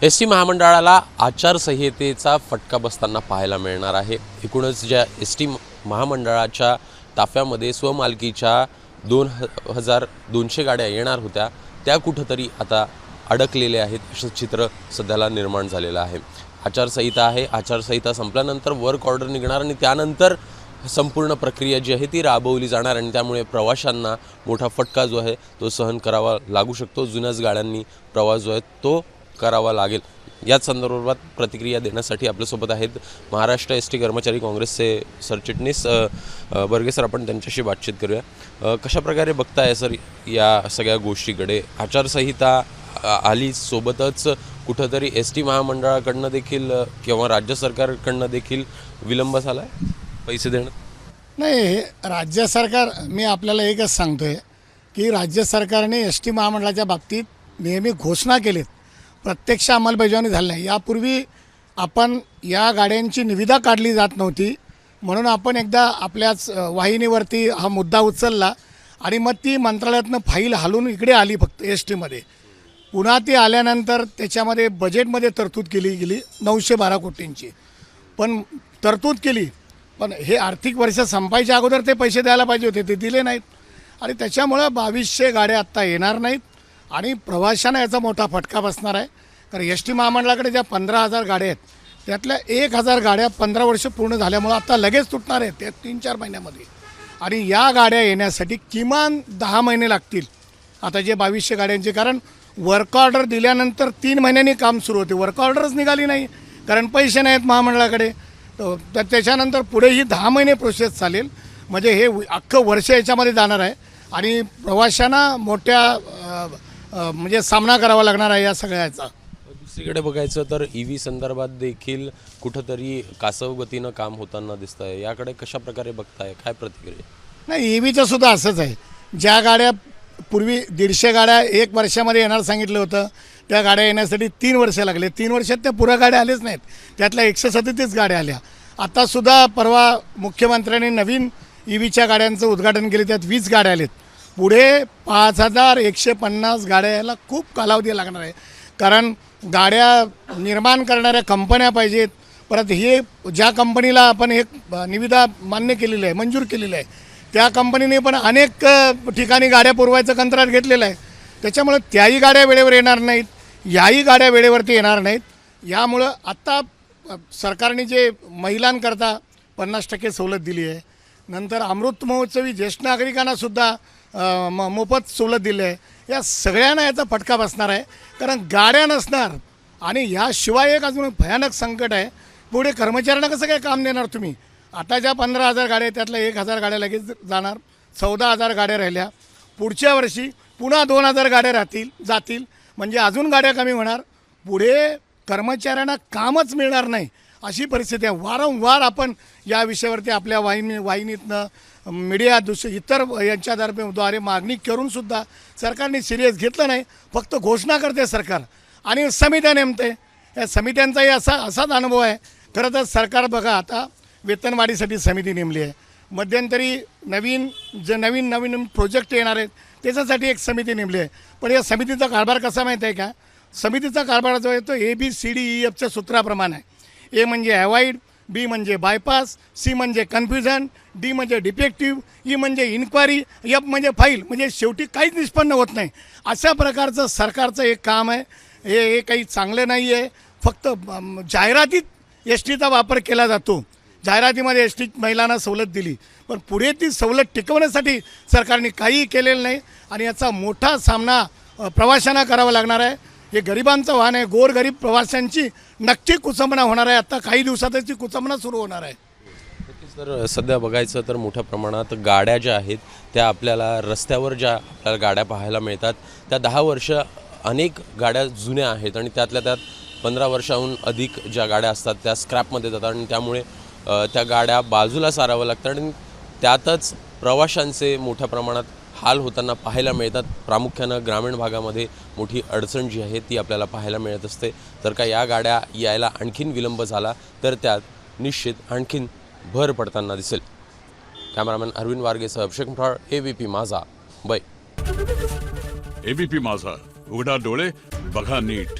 S T महामंडळाला आचारसंहितेचा फटका बसताना पाहायला मिळणार आहे। एकूणच ज्या एस टी महामंडळाच्या ताफ्यामध्ये स्वमालकीच्या 2200 गाड्या येणार होत्या त्या कुठेतरी आता अडकलेल्या आहेत असं चित्र सध्याला निर्माण झालेलं आहे। आचारसंहिता आहे, आचारसंहिता संपल्यानंतर वर्क ऑर्डर निघणार आणि त्यानंतर संपूर्ण प्रक्रिया जी आहे ती राबवली जाणार आणि त्यामुळे प्रवाशांना मोठा फटका जो आहे तो सहन करावा लागू शकतो। जुन्याच गाड्यांनी प्रवास जो आहे तो करावा लागेल। याच संदर्भात प्रतिक्रिया देण्यासाठी आपल्यासोबत आहेत महाराष्ट्र एस टी कर्मचारी काँग्रेसचे सरचिटणीस बर्गे सर। आपण त्यांच्याशी बातचीत करूया। कशा प्रकारे बघताय सर या सगळ्या गोष्टीकडे? आचारसंहिता आली, सोबतच कुठेतरी एस टी महामंडळाकडनं देखील किंवा राज्य सरकारकडनं देखील विलंब झाला आहे पैसे देणं? नाही, राज्य सरकार, मी आपल्याला एकच सांगतोय की राज्य सरकारने एस टी महामंडळाच्या बाबतीत नेहमी घोषणा केलीत, प्रत्यक्ष अंमलबजावणी झाली नाही। यापूर्वी आपण या गाड्यांची निविदा काढली जात नव्हती म्हणून आपण एकदा आपल्याच वाहिनीवरती हा मुद्दा उचलला आणि मग ती मंत्रालयातनं फाईल हलवून इकडे आली फक्त एस टीमध्ये। पुन्हा ती आल्यानंतर त्याच्यामध्ये बजेटमध्ये तरतूद केली गेली 912 कोटींची, पण तरतूद केली, पण हे आर्थिक वर्ष संपायच्या अगोदर ते पैसे द्यायला पाहिजे होते, ते दिले नाहीत आणि त्याच्यामुळं 2200 गाड्या आत्ता येणार नाहीत आणि प्रवाशांना याचा मोठा फटका बसणार आहे। कारण एस टी महामंडळाकडे ज्या 15,000 गाड्या आहेत त्यातल्या 1000 गाड्या 15 वर्ष पूर्ण झाल्यामुळं आता लगेच तुटणार आहेत त्या 3-4 महिन्यामध्ये आणि या गाड्या येण्यासाठी किमान 10 महिने लागतील आता जे 2200 गाड्यांचे। कारण वर्क ऑर्डर दिल्यानंतर 3 महिन्यांनी काम सुरू होते, वर्क ऑर्डरच निघाली नाही कारण पैसे नाहीत महामंडळाकडे, तर त्याच्यानंतर पुढेही 10 महिने प्रोसेस चालेल। म्हणजे हे अख्खं वर्ष याच्यामध्ये जाणार आहे आणि प्रवाशांना मोठ्या म्हणजे सामना करावा लागणार आहे या सगळ्याचा। दुसरीकडे बघायचं तर ईव्ही संदर्भात देखील कुठंतरी कासव गतीनं काम होताना दिसतं आहे, याकडे कशा प्रकारे बघताय, काय प्रतिक्रिया? नाही, ईव्हीचं सुद्धा असंच आहे। ज्या गाड्या पूर्वी 150 गाड्या 1 वर्षामध्ये येणार सांगितलं होतं त्या गाड्या येण्यासाठी 3 वर्ष लागले, 3 वर्षात त्या पुऱ्या गाड्या आल्याच नाहीत, त्यातल्या 137 गाड्या आल्या। आत्तासुद्धा परवा मुख्यमंत्र्यांनी नवीन ईव्हीच्या गाड्यांचं उद्घाटन केले, त्यात 20 गाड्या आलेत। पुढे 5150 गाड्या यायला खूप कालावधी लागणार आहे कारण गाड्या निर्माण करणाऱ्या कंपन्या पाहिजेत। परत हे ज्या कंपनीला आपण एक निविदा मान्य केलेली आहे, मंजूर केलेली आहे, त्या कंपनीने पण अनेक ठिकाणी गाड्या पुरवायचं कंत्राट घेतलेलं आहे, त्याच्यामुळं त्याही गाड्या वेळेवर येणार नाहीत, याही गाड्या वेळेवरती येणार नाहीत। यामुळं आत्ता सरकारने जे महिलांकरता 50% सवलत दिली आहे, नंतर अमृत महोत्सवी ज्येष्ठ नागरिकांनासुद्धा मोफत सवलत दिली आहे, या सगळ्यांना याचा फटका बसणार आहे कारण गाड्या नसणार। आणि याशिवाय एक अजून भयानक संकट आहे, पुढे कर्मचाऱ्यांना कसं काय काम देणार तुम्ही? आता ज्या 15,000 गाड्या त्यातल्या 1000 गाड्या लगेच जाणार, 14,000 गाड्या राहिल्या, पुढच्या वर्षी पुन्हा 2000 गाड्या जातील, म्हणजे अजून गाड्या कमी होणार, पुढे कर्मचाऱ्यांना कामच मिळणार नाही अशी परिस्थिती आहे। वारंवार आपण या विषयावरती आपल्या वाहिनीतनं मीडिया इतर यांच्याद्वारे मागणी करूनसुद्धा सरकारने सिरियस घेतलं नाही, फक्त घोषणा करते सरकार आणि समित्या नेमते। या समित्यांचाही असाच अनुभव आहे। खरं तर सरकार बघा आता वेतनवाढीसाठी समिती नेमली आहे, मध्यंतरी नवीन प्रोजेक्ट येणार आहेत त्याच्यासाठी एक समिती नेमली आहे, पण या समितीचा कारभार कसा माहीत आहे का? समितीचा कारभार जो आहे तो ABCDEFच्या सूत्राप्रमाणे आहे। ए म्हणजे अवॉइड, बी म्हणजे बायपास, सी म्हणजे कन्फ्युजन, डी म्हणजे डिफेक्टिव्ह, ई म्हणजे इन्क्वायरी, एफ म्हणजे फाईल, म्हणजे शेवटी काहीच निष्पन्न होत नाही। अशा प्रकारचं सरकारचं एक काम आहे, हे काही चांगलं नाही आहे। फक्त जाहिरातीत एस टीचा वापर केला जातो, जाहिरातीमध्ये एस टी महिलांना सवलत दिली, पण पुढे ती सवलत टिकवण्यासाठी सरकारने काहीही केलेलं नाही आणि याचा मोठा सामना प्रवाशांना करावा लागणार आहे। हे गरिबांचं वाहन आहे, गोरगरीब प्रवाशांची नक्की कुचंबणा होणार आहे, आता काही दिवसातच ती कुचंबणा सुरू होणार आहे। तर सध्या बघायचं तर मोठ्या प्रमाणात गाड्या ज्या आहेत त्या आपल्याला रस्त्यावर ज्या आपल्याला गाड्या पाहायला मिळतात त्या 10 वर्ष अनेक गाड्या जुन्या आहेत आणि त्यातल्या त्यात 15 वर्षाहून अधिक ज्या गाड्या असतात त्या स्क्रॅपमध्ये जातात आणि त्यामुळे त्या गाड्या बाजूला सारावं लागतात आणि त्यातच प्रवाशांचे मोठ्या प्रमाणात हाल होताना पाहायला मिळतात। प्रामुख्यानं ग्रामीण भागामध्ये मोठी अडचण जी आहे ती आपल्याला पाहायला मिळत असते। जर का या गाड्या यायला आणखीन विलंब झाला तर त्यात निश्चित आणखीन भर पडताना दिसेल। कॅमेरामॅन अरविंद वारगेसह अभिषेक मुठाळ, ABP माझा, मुंबई। ABP माझा, उघडा डोळे बघा नीट।